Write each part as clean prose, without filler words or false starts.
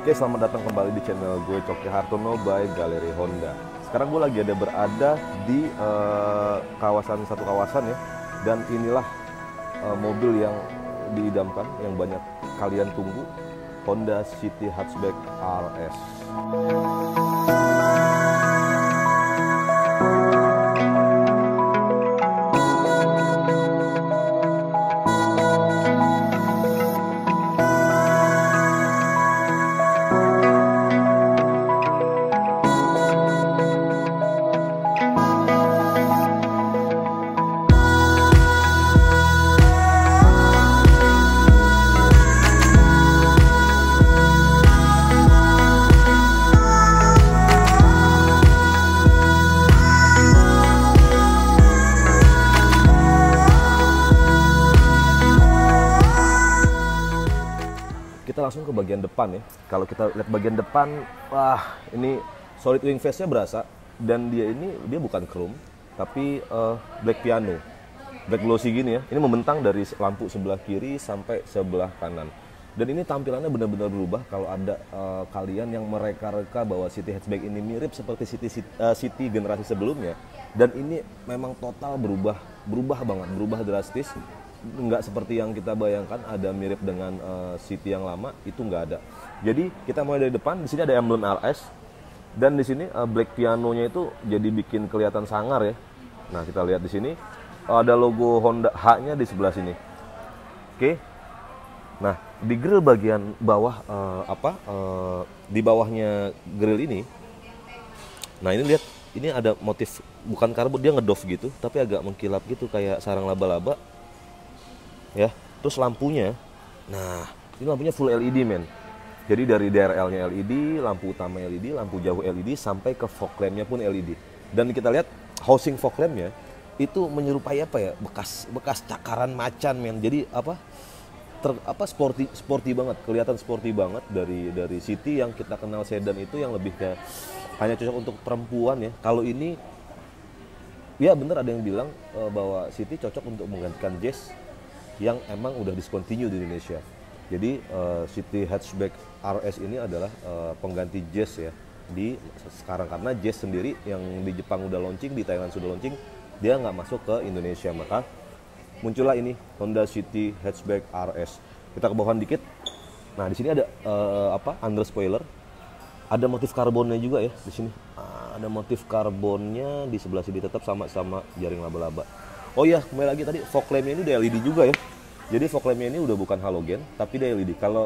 Oke, selamat datang kembali di channel gue Coki Hartono by Galeri Honda. Sekarang gue lagi berada di satu kawasan ya. Dan inilah mobil yang diidamkan, yang banyak kalian tunggu, Honda City Hatchback RS. Kita langsung ke bagian depan ya. Kalau kita lihat bagian depan, wah ini solid wing face-nya berasa, dan dia bukan chrome, tapi black piano, black glossy gini ya. Ini membentang dari lampu sebelah kiri sampai sebelah kanan. Dan ini tampilannya benar-benar berubah. Kalau ada kalian yang mereka-reka bahwa City Hatchback ini mirip seperti City generasi sebelumnya, dan ini memang total berubah banget, berubah drastis. Nggak seperti yang kita bayangkan ada mirip dengan City yang lama, itu nggak ada. Jadi kita mulai dari depan. Di sini ada emblem RS, dan di sini black pianonya itu jadi bikin kelihatan sangar ya. Nah, kita lihat di sini ada logo Honda H-nya di sebelah sini. Oke. Nah, di grill bagian bawah di bawahnya grill ini. Nah, ini lihat, ini ada motif bukan karbon, dia ngedove gitu, tapi agak mengkilap gitu kayak sarang laba-laba. Ya, terus lampunya, nah ini lampunya full LED men. Jadi dari DRL-nya LED, lampu utama LED, lampu jauh LED, sampai ke fog lamp-nya pun LED. Dan kita lihat housing fog lamp-nya itu menyerupai apa ya, bekas cakaran macan men. Jadi sporty banget, kelihatan sporty banget dari City yang kita kenal sedan itu yang lebih ke hanya cocok untuk perempuan ya. Kalau ini ya bener, ada yang bilang bahwa City cocok untuk menggantikan Jazz yang emang udah discontinue di Indonesia. Jadi City Hatchback RS ini adalah pengganti Jazz ya di sekarang, karena Jazz sendiri yang di Jepang udah launching, di Thailand sudah launching, dia nggak masuk ke Indonesia, maka muncullah ini Honda City Hatchback RS. Kita ke bawah dikit. Nah, di sini ada under spoiler, ada motif karbonnya juga ya di sini. Ada motif karbonnya di sebelah sini, tetap sama-sama jaring laba-laba. Oh iya, kembali lagi tadi, fog lamp-nya ini udah LED juga ya. Jadi fog lamp-nya ini udah bukan halogen, tapi dia LED. Kalau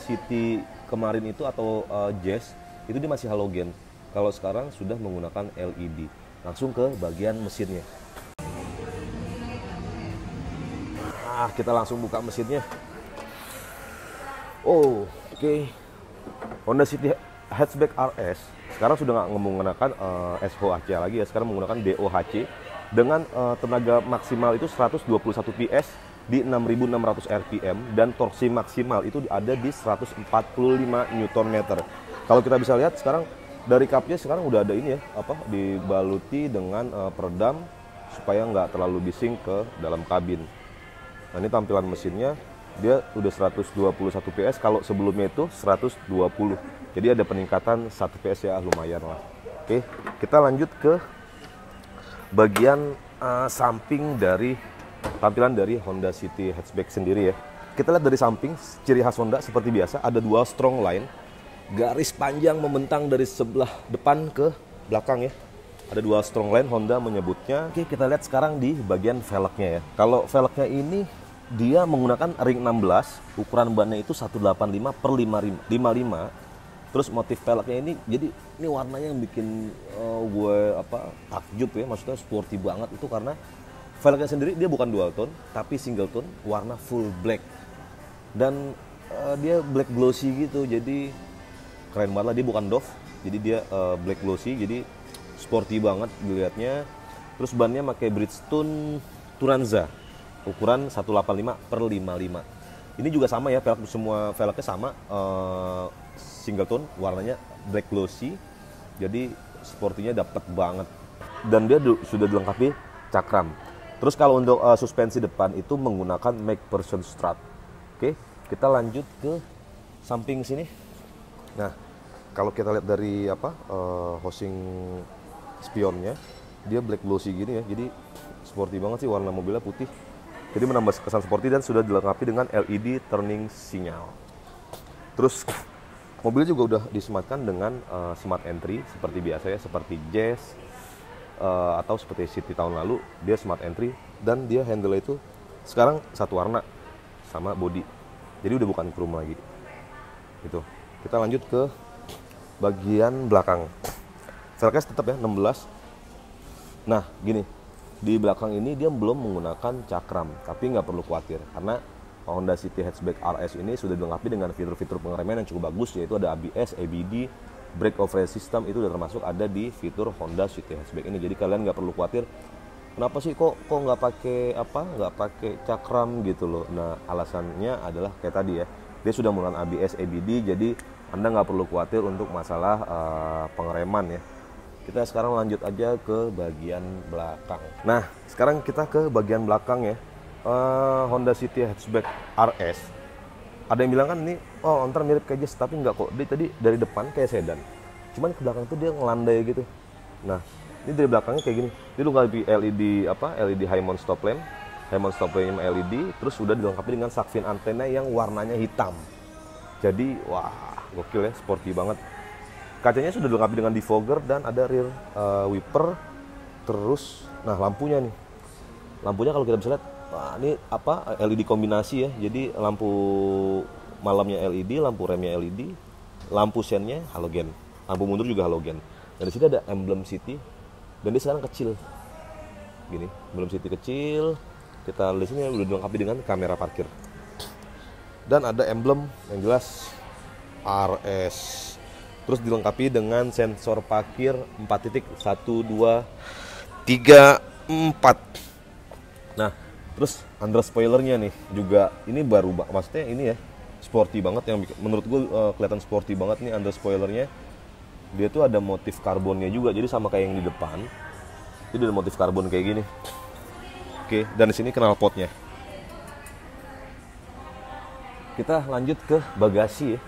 City kemarin itu atau Jazz itu dia masih halogen. Kalau sekarang sudah menggunakan LED. Langsung ke bagian mesinnya. Kita langsung buka mesinnya. Oh, oke. Honda City Hatchback RS sekarang sudah nggak menggunakan SHC lagi ya. Sekarang menggunakan DOHC. Dengan tenaga maksimal itu 121 PS di 6.600 RPM, dan torsi maksimal itu ada di 145 Nm. Kalau kita bisa lihat sekarang dari kapnya sekarang udah ada ini ya, dibaluti dengan peredam supaya nggak terlalu bising ke dalam kabin. Nah, ini tampilan mesinnya, dia udah 121 PS, kalau sebelumnya itu 120. Jadi ada peningkatan 1 PS ya, lumayan lah. Oke, kita lanjut ke bagian samping dari tampilan dari Honda City Hatchback sendiri ya. Kita lihat dari samping, ciri khas Honda seperti biasa, ada dua strong line, garis panjang membentang dari sebelah depan ke belakang ya. Ada dua strong line, Honda menyebutnya. Oke, kita lihat sekarang di bagian velgnya ya. Kalau velgnya ini dia menggunakan ring 16, ukuran bannya itu 185/55. Terus motif velgnya ini, jadi ini warnanya yang bikin gue takjub ya, maksudnya sporty banget itu karena velgnya sendiri dia bukan dual tone tapi single tone, warna full black, dan dia black glossy gitu, jadi keren banget lah. Dia bukan doff, jadi dia black glossy, jadi sporty banget dilihatnya. Terus bannya pakai Bridgestone Turanza ukuran 185/55. Ini juga sama ya, semua velgnya sama, single tone, warnanya black glossy, jadi sportinya dapet banget, dan dia sudah dilengkapi cakram. Terus kalau untuk suspensi depan itu menggunakan McPherson strut. Oke, kita lanjut ke samping sini. Nah, kalau kita lihat dari housing spionnya, dia black glossy gini ya, jadi sporty banget sih, warna mobilnya putih. Jadi menambah kesan sporty dan sudah dilengkapi dengan LED turning sinyal. Terus mobil juga udah disematkan dengan smart entry seperti biasa ya, seperti Jazz atau seperti City tahun lalu, dia smart entry dan dia handle itu sekarang satu warna sama body. Jadi udah bukan chrome lagi. Gitu. Kita lanjut ke bagian belakang. Velgnya tetap ya 16. Nah, gini. Di belakang ini dia belum menggunakan cakram, tapi nggak perlu khawatir karena Honda City Hatchback RS ini sudah dilengkapi dengan fitur-fitur pengereman yang cukup bagus, yaitu ada ABS, ABD, brake off-road system, itu udah termasuk ada di fitur Honda City Hatchback ini. Jadi kalian nggak perlu khawatir kenapa sih kok nggak pakai cakram gitu loh. Nah, alasannya adalah kayak tadi ya, dia sudah menggunakan ABS, ABD, jadi Anda nggak perlu khawatir untuk masalah pengereman ya. Kita sekarang lanjut aja ke bagian belakang. Nah, sekarang kita ke bagian belakang ya. Honda City Hatchback RS. Ada yang bilang kan ini, oh ntar mirip kayak Jazz, tapi enggak kok. Dia tadi dari depan kayak sedan. Cuman ke belakang tuh dia ngelandai gitu. Nah, ini dari belakangnya kayak gini. Dia dilengkapi LED high mount stop lamp. High mount stop lamp LED, terus sudah dilengkapi dengan shark fin antena yang warnanya hitam. Jadi, wah, gokil ya, sporty banget. Kacanya sudah dilengkapi dengan defogger dan ada rear wiper. Terus, nah lampunya nih. Lampunya kalau kita bisa lihat, wah, ini LED kombinasi ya. Jadi lampu malamnya LED, lampu remnya LED, lampu sennya halogen, lampu mundur juga halogen. Dan di sini ada emblem City. Dan dia sekarang kecil. Gini, emblem City kecil. Kita lihat sini udah dilengkapi dengan kamera parkir. Dan ada emblem yang jelas RS. Terus dilengkapi dengan sensor parkir 4.1, 2, 3, 4. Nah, terus under spoilernya nih juga ini baru, maksudnya ini ya sporty banget, yang menurut gue kelihatan sporty banget nih under spoilernya. Dia tuh ada motif karbonnya juga, jadi sama kayak yang di depan. Jadi ada motif karbon kayak gini. Oke, dan di sini knalpotnya. Kita lanjut ke bagasi ya.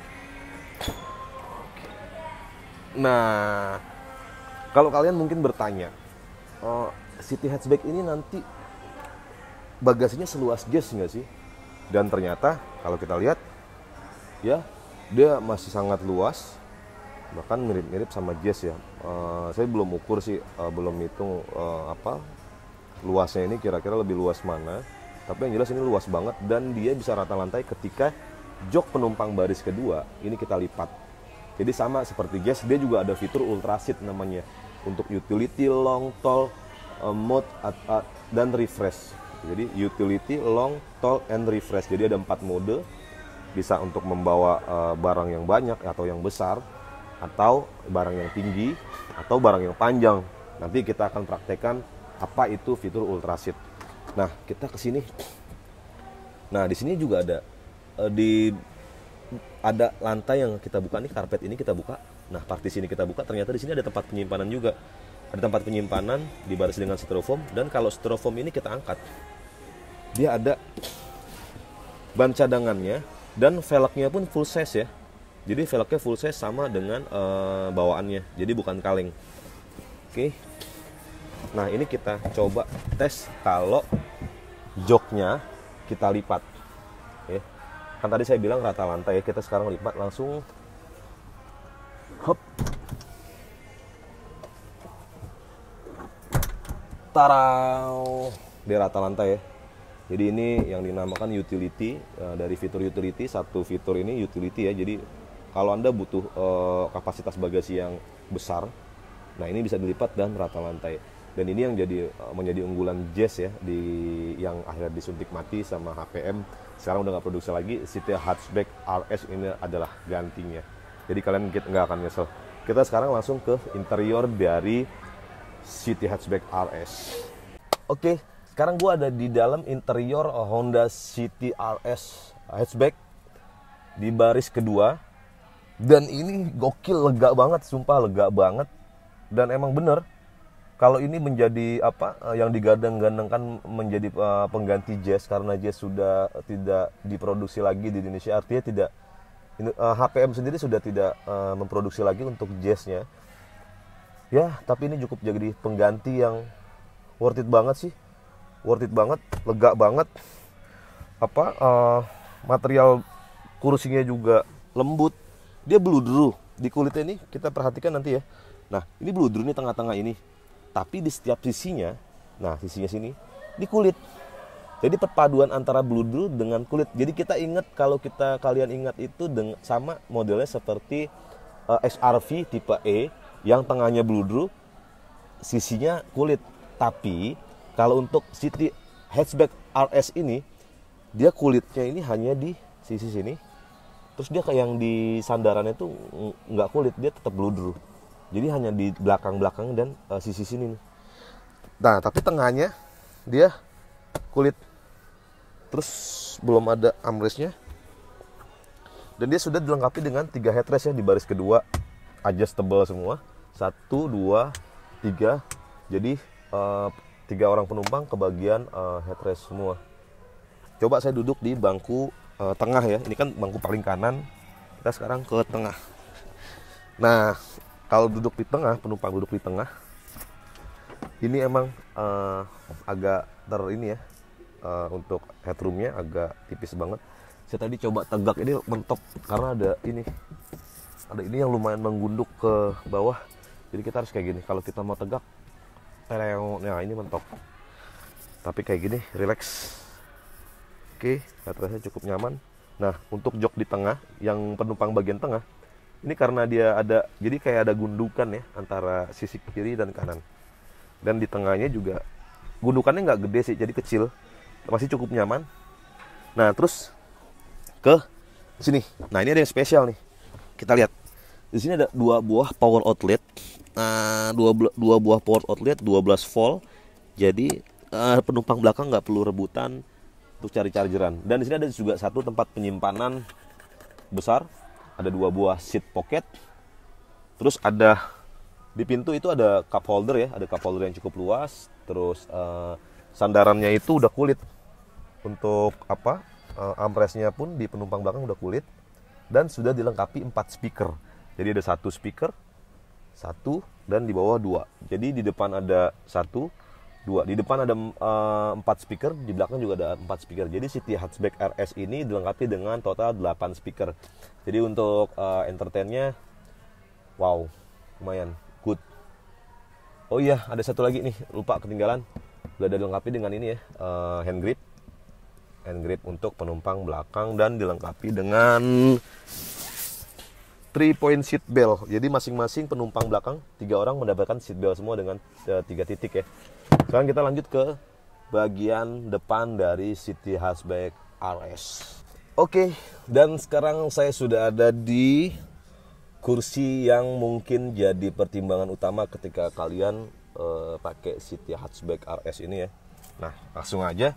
Nah, kalau kalian mungkin bertanya, City Hatchback ini nanti bagasinya seluas Jazz nggak sih? Dan ternyata kalau kita lihat, ya dia masih sangat luas, bahkan mirip-mirip sama Jazz ya. Saya belum ukur sih, belum hitung luasnya ini kira-kira lebih luas mana. Tapi yang jelas ini luas banget dan dia bisa rata lantai ketika jok penumpang baris kedua ini kita lipat. Jadi sama seperti Jazz, dia juga ada fitur ultra seat namanya untuk utility, long, tall, mode, dan refresh. Jadi utility, long, tall, and refresh. Jadi ada 4 mode, bisa untuk membawa barang yang banyak atau yang besar, atau barang yang tinggi, atau barang yang panjang. Nanti kita akan praktekkan apa itu fitur ultra seat. Nah, kita ke sini. Nah, di sini juga ada lantai yang kita buka nih, karpet ini kita buka. Nah, partisi ini kita buka, ternyata di sini ada tempat penyimpanan juga. Ada tempat penyimpanan dibaris dengan styrofoam, dan kalau styrofoam ini kita angkat, dia ada ban cadangannya dan velgnya pun full size ya. Jadi velgnya full size sama dengan bawaannya. Jadi bukan kaleng. Oke. Nah, ini kita coba tes kalau joknya kita lipat. Oke. Kan tadi saya bilang rata lantai ya, kita sekarang lipat langsung. Hop. Tarau. Dia rata lantai ya. Jadi ini yang dinamakan utility, dari fitur utility. Satu fitur ini utility ya. Jadi kalau Anda butuh kapasitas bagasi yang besar, nah ini bisa dilipat dan rata lantai. Dan ini yang menjadi unggulan Jazz ya, yang akhirnya disuntik mati sama HPM. Sekarang udah nggak produksi lagi. City Hatchback RS ini adalah gantinya. Jadi kalian nggak akan nyesel. Kita sekarang langsung ke interior dari City Hatchback RS. Oke, sekarang gue ada di dalam interior Honda City RS Hatchback di baris kedua. Dan ini gokil, lega banget, sumpah lega banget. Dan emang bener, kalau ini menjadi yang digadang-gadangkan menjadi pengganti Jazz, karena Jazz sudah tidak diproduksi lagi di Indonesia, artinya HPM sendiri sudah tidak memproduksi lagi untuk jazznya ya, tapi ini cukup jadi pengganti yang worth it banget sih, worth it banget, lega banget. Material kursinya juga lembut, dia bludru di kulitnya. Ini kita perhatikan nanti ya. Nah ini bludru nih tengah-tengah ini, tapi di setiap sisinya, nah sisinya sini di kulit. Jadi perpaduan antara bludru dengan kulit. Jadi kita ingat, kalau kalian ingat itu sama modelnya seperti XR-V tipe E yang tengahnya bludru, sisinya kulit. Tapi kalau untuk City Hatchback RS ini, dia kulitnya ini hanya di sisi sini. Terus dia kayak yang di sandarannya itu nggak kulit, dia tetap bludru. Jadi hanya di belakang-belakang dan sisi sini nih. Nah tapi tengahnya dia kulit. Terus belum ada armrestnya, dan dia sudah dilengkapi dengan 3 headrest ya di baris kedua, adjustable semua, 1, 2, 3. Jadi 3 orang penumpang kebagian headrest semua. Coba saya duduk di bangku tengah ya, ini kan bangku paling kanan, kita sekarang ke tengah. Nah kalau duduk di tengah, penumpang duduk di tengah, ini emang agak ini ya. Untuk headroomnya agak tipis banget. Saya tadi coba tegak, ini mentok karena ada ini yang lumayan menggunduk ke bawah. Jadi kita harus kayak gini. Kalau kita mau tegak, nah ini mentok. Tapi kayak gini, relax. Oke, headrestnya cukup nyaman. Nah untuk jok di tengah, yang penumpang bagian tengah, ini karena dia ada, jadi kayak ada gundukan ya antara sisi kiri dan kanan. Dan di tengahnya juga gundukannya nggak gede sih, jadi kecil. Masih cukup nyaman. Nah terus ke sini. Nah ini ada yang spesial nih. Kita lihat. Di sini ada 2 buah power outlet. Nah, 2 buah power outlet 12 volt. Jadi penumpang belakang nggak perlu rebutan untuk cari chargeran. Dan di sini ada juga satu tempat penyimpanan besar. Ada 2 buah seat pocket. Terus ada di pintu itu ada cup holder ya. Ada cup holder yang cukup luas. Terus sandarannya itu udah kulit. Untuk armrestnya pun di penumpang belakang udah kulit. Dan sudah dilengkapi 4 speaker. Jadi ada 1 speaker, 1, dan di bawah 2. Jadi di depan ada 1, 2. Di depan ada 4 speaker, di belakang juga ada 4 speaker. Jadi City Hatchback RS ini dilengkapi dengan total 8 speaker. Jadi untuk entertainnya, wow, lumayan good. Oh iya, ada satu lagi nih, lupa ketinggalan. Udah dilengkapi dengan ini ya, hand grip untuk penumpang belakang, dan dilengkapi dengan 3-point seat belt. Jadi masing-masing penumpang belakang 3 orang mendapatkan seat belt semua dengan 3 titik ya. Sekarang kita lanjut ke bagian depan dari City Hatchback RS. Oke, dan sekarang saya sudah ada di kursi yang mungkin jadi pertimbangan utama ketika kalian pakai City Hatchback RS ini ya. Nah langsung aja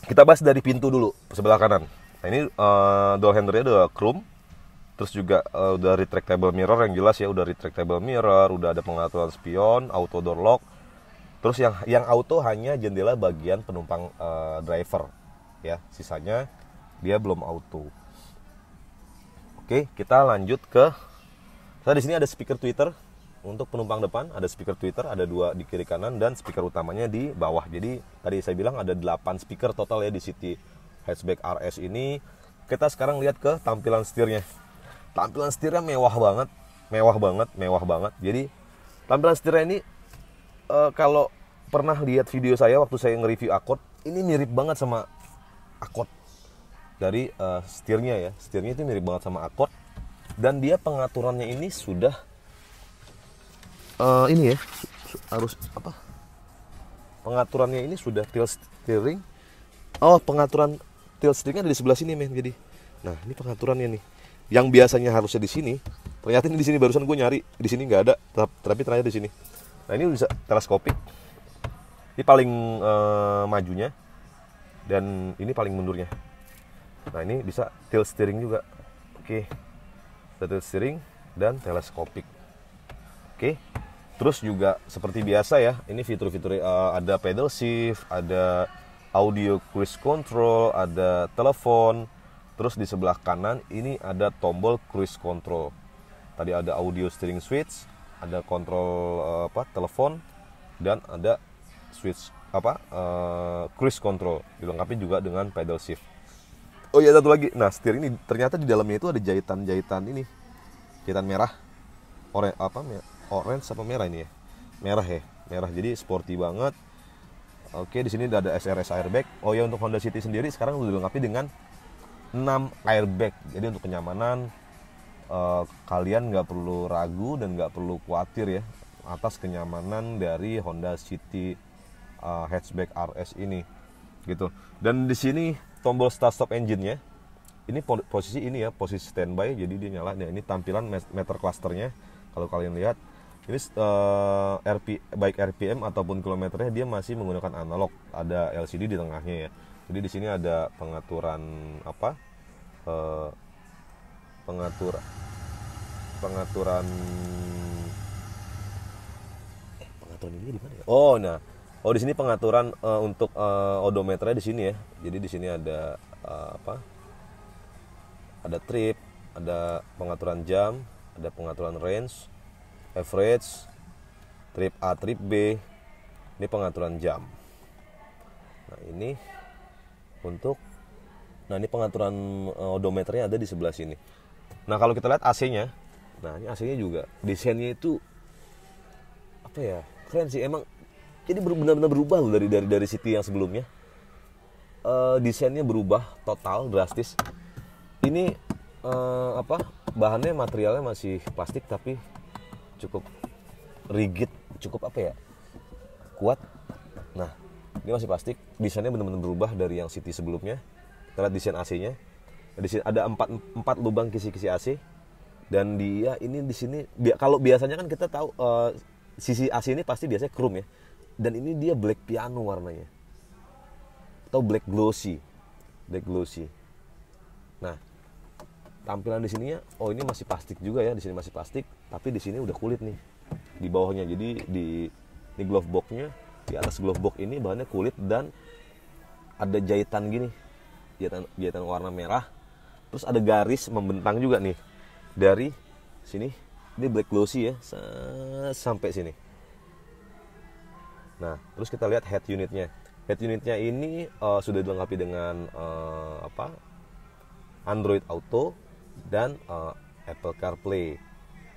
kita bahas dari pintu dulu, sebelah kanan. Nah ini door handle-nya udah chrome. Terus juga udah retractable mirror, yang jelas ya, udah retractable mirror, udah ada pengaturan spion, auto door lock. Terus yang auto hanya jendela bagian penumpang driver ya, sisanya dia belum auto. Oke, kita lanjut ke, di sini ada speaker tweeter untuk penumpang depan, ada speaker tweeter, ada 2 di kiri kanan, dan speaker utamanya di bawah. Jadi tadi saya bilang ada 8 speaker total ya di City Hatchback RS ini. Kita sekarang lihat ke tampilan setirnya. Tampilan setirnya mewah banget. Jadi tampilan setirnya ini kalau pernah lihat video saya waktu saya nge-review Accord, ini mirip banget sama Accord dari setirnya ya. Setirnya itu mirip banget sama Accord, dan dia pengaturannya ini sudah ini ya, harus apa? Pengaturannya ini sudah tilt steering. Oh, pengaturan tilt steeringnya ada di sebelah sini men. Jadi, nah ini pengaturannya nih. Yang biasanya harusnya di sini, ternyata ini di sini, barusan gue nyari di sini nggak ada, tapi ternyata di sini. Nah ini bisa teleskopik. Ini paling majunya, dan ini paling mundurnya. Nah ini bisa tilt steering juga. Oke, tilt steering dan teleskopik. Oke. Terus juga seperti biasa ya, ini fitur-fitur ada pedal shift, ada audio cruise control, ada telepon, Terus di sebelah kanan ini ada tombol cruise control. Tadi ada audio steering switch, ada kontrol telepon, dan ada switch cruise control. Dilengkapi juga dengan pedal shift. Oh iya, satu lagi. Nah, setir ini ternyata di dalamnya itu ada jahitan ini. Jahitan merah. Orange apa merah ini ya? Merah ya. Merah. Jadi sporty banget. Oke, di sini ada SRS airbag. Oh ya, untuk Honda City sendiri sekarang sudah dilengkapi dengan 6 airbag. Jadi untuk kenyamanan kalian nggak perlu ragu dan nggak perlu khawatir ya atas kenyamanan dari Honda City hatchback RS ini gitu. Dan di sini tombol start stop engine-nya ini posisi ini ya, posisi standby, jadi dia nyala. Nah, ini tampilan meter clusternya kalau kalian lihat ini baik RPM ataupun kilometernya dia masih menggunakan analog, ada LCD di tengahnya ya. Jadi di sini ada pengaturan pengaturan ini di mana ya? Oh di sini pengaturan untuk odometernya di sini ya. Jadi di sini ada ada trip, ada pengaturan jam, ada pengaturan range, average, trip A, trip B. Ini pengaturan jam. Nah, ini pengaturan odometernya ada di sebelah sini. Nah, kalau kita lihat AC-nya. Nah, ini AC-nya juga desainnya itu apa ya? Keren sih emang. Jadi benar-benar berubah loh dari City yang sebelumnya. Desainnya berubah total drastis. Ini bahannya materialnya masih plastik tapi cukup rigid, cukup kuat. Nah, ini masih plastik. Desainnya benar-benar berubah dari yang City sebelumnya. Kita lihat desain AC-nya. Di sini ada 4 lubang kisi-kisi AC. Dan dia ini di sini kalau biasanya kan kita tahu sisi AC ini pasti biasanya chrome ya. Dan ini dia black piano warnanya. Atau black glossy. Nah, tampilan di sininya ini masih plastik juga ya. Di sini masih plastik, tapi di sini udah kulit nih. Di bawahnya. Jadi di glove box-nya, di atas glove box ini bahannya kulit dan ada jahitan gini. Jahitan warna merah. Terus ada garis membentang juga nih. Dari sini, ini black glossy ya, sampai sini. Nah, terus kita lihat head unitnya. Head unitnya ini sudah dilengkapi dengan Android Auto dan Apple CarPlay.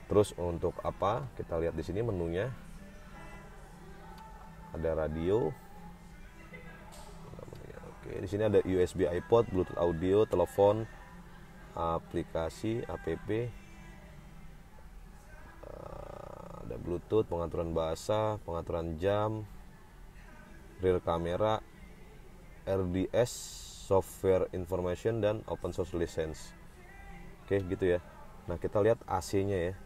Terus untuk kita lihat di sini menunya. Ada radio. Oke, di sini ada USB iPod, Bluetooth audio, telepon, aplikasi, app, ada Bluetooth, pengaturan bahasa, pengaturan jam, rear camera, RDS, software information, dan open source license. Oke, gitu ya. Nah, kita lihat AC-nya ya.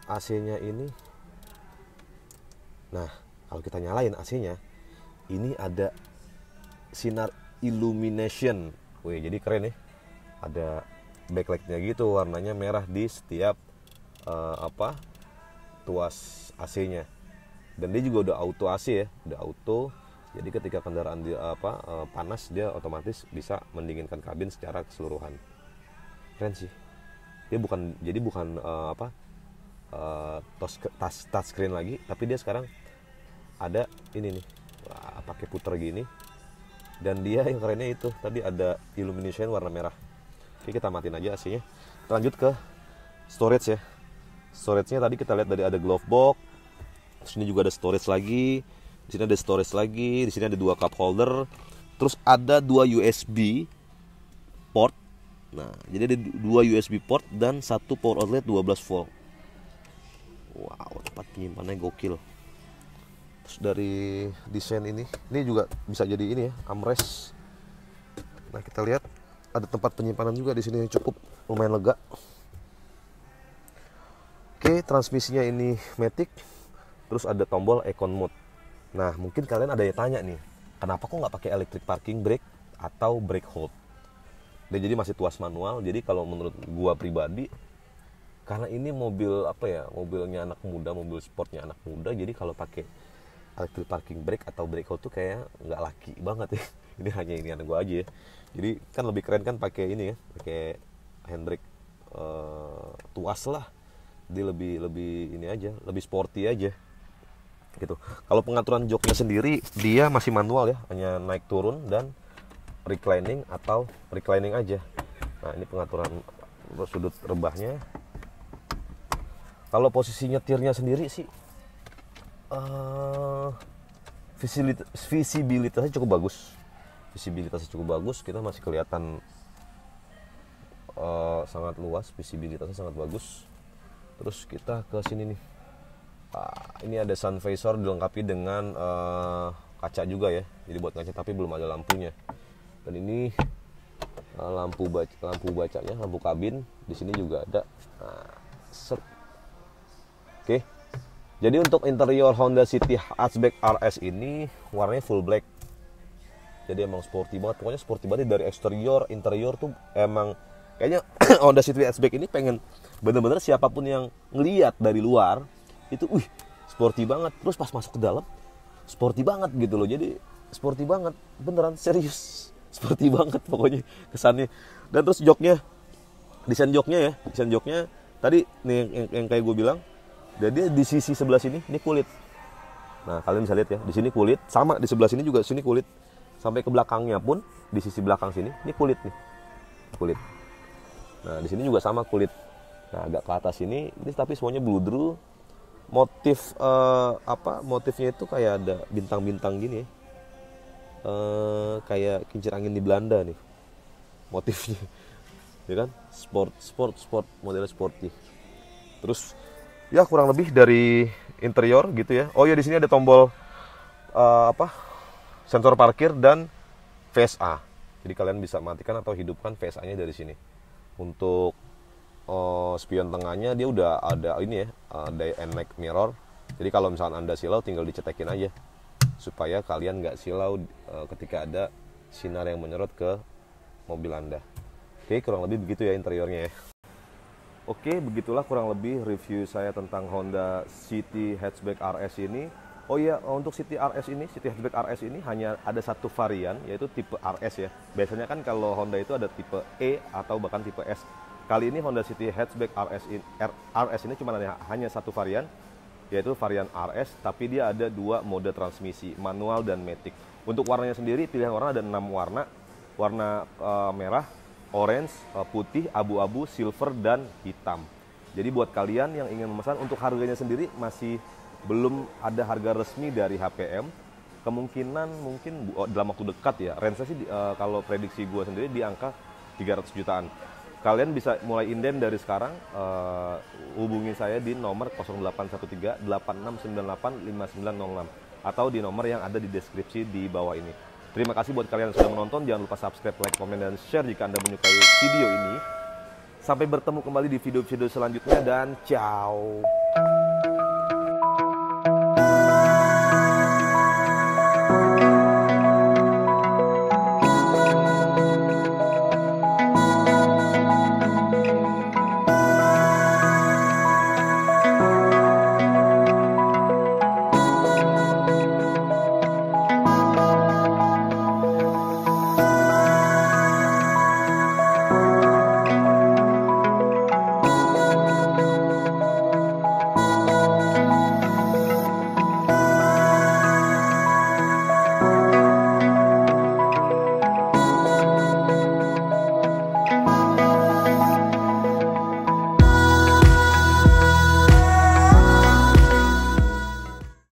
AC-nya ini, nah kalau kita nyalain AC-nya, ini ada sinar illumination. Wih, jadi keren ya. Ada backlight-nya gitu, warnanya merah di setiap tuas AC-nya. Dan dia juga udah auto AC ya, udah auto. Jadi ketika kendaraan panas, dia otomatis bisa mendinginkan kabin secara keseluruhan. Keren sih. Dia bukan touch screen lagi, tapi dia sekarang ada ini nih, pakai puter gini. Dan dia yang kerennya itu tadi ada illumination warna merah. Oke, kita matiin aja AC-nya. Lanjut ke storage ya. Storage-nya tadi kita lihat dari ada glove box. Terus ini juga ada storage lagi. Di sini ada storage lagi. Di sini ada 2 cup holder. Terus ada 2 USB port. Nah, jadi ada 2 USB port dan 1 power outlet 12 volt. Wow, tempat penyimpanannya gokil. Terus dari desain ini juga bisa jadi ini ya, armrest. Nah, kita lihat ada tempat penyimpanan juga di sini yang cukup lumayan lega. Oke, transmisinya ini matic. Terus ada tombol Econ Mode. Nah, mungkin kalian ada yang tanya nih, kenapa kok nggak pakai electric parking brake atau brake hold? Dan jadi masih tuas manual. Jadi kalau menurut gua pribadi, karena ini mobil mobilnya anak muda, mobil sportnya anak muda. Jadi kalau pakai electric parking brake atau brake hold tuh kayak nggak laki banget ya. Ini hanya ini gue aja ya. Jadi kan lebih keren kan pakai ini ya, pakai handbrake tuas lah. Dia lebih ini aja, lebih sporty aja gitu. Kalau pengaturan joknya sendiri dia masih manual ya, hanya naik turun dan reclining atau reclining aja. Nah ini pengaturan sudut rebahnya. Kalau posisi nyetirnya sendiri sih visibilitasnya cukup bagus. Visibilitasnya cukup bagus, kita masih kelihatan sangat luas, visibilitasnya sangat bagus. Terus kita ke sini nih. Ini ada sun visor dilengkapi dengan kaca juga ya. Jadi buat ngaca tapi belum ada lampunya. Dan ini lampu bacanya, lampu kabin di sini juga ada. Oke. Jadi untuk interior Honda City Hatchback RS ini warnanya full black. Jadi emang sporty banget, pokoknya sporty banget dari eksterior, interior tuh emang kayaknya Honda City Hatchback ini pengen bener-bener siapapun yang ngeliat dari luar itu, sporty banget. Terus pas masuk ke dalam, sporty banget gitu loh. Jadi sporty banget, beneran serius, sporty banget pokoknya kesannya. Dan terus joknya, desain joknya tadi nih yang kayak gue bilang, jadi di sisi sebelah sini ini kulit. Nah kalian bisa lihat ya, di sini kulit, sama di sebelah sini juga sini kulit. Sampai ke belakangnya pun di sisi belakang sini ini kulit nih, kulit. Nah di sini juga sama kulit. Nah agak ke atas ini tapi semuanya bludru. Motif motifnya itu kayak ada bintang-bintang gini ya, kayak kincir angin di Belanda nih motifnya, ya kan? Sport model sporty. Terus ya kurang lebih dari interior gitu ya. Oh ya di sini ada tombol sensor parkir dan VSA. Jadi kalian bisa matikan atau hidupkan VSA-nya dari sini. Untuk spion tengahnya dia udah ada ini ya, day and night mirror. Jadi kalau misalnya Anda silau tinggal dicetekin aja supaya kalian nggak silau ketika ada sinar yang menyorot ke mobil Anda. Oke, kurang lebih begitu ya interiornya ya. Oke, begitulah kurang lebih review saya tentang Honda City Hatchback RS ini. Oh iya, untuk City Hatchback RS ini hanya ada satu varian, yaitu tipe RS ya. Biasanya kan kalau Honda itu ada tipe E atau bahkan tipe S. Kali ini Honda City Hatchback RS ini cuma hanya satu varian, yaitu varian RS, tapi dia ada dua mode transmisi, manual dan matic. Untuk warnanya sendiri, pilihan warna ada 6 warna. Warna merah, orange, putih, abu-abu, silver, dan hitam. Jadi buat kalian yang ingin memesan, untuk harganya sendiri masih belum ada harga resmi dari HPM. Kemungkinan mungkin dalam waktu dekat ya. Range sih kalau prediksi gue sendiri di angka 300 jutaan. Kalian bisa mulai inden dari sekarang, hubungi saya di nomor 0813 8698 5906 atau di nomor yang ada di deskripsi di bawah ini. Terima kasih buat kalian yang sudah menonton. Jangan lupa subscribe, like, komen, dan share jika Anda menyukai video ini. Sampai bertemu kembali di video-video selanjutnya dan ciao.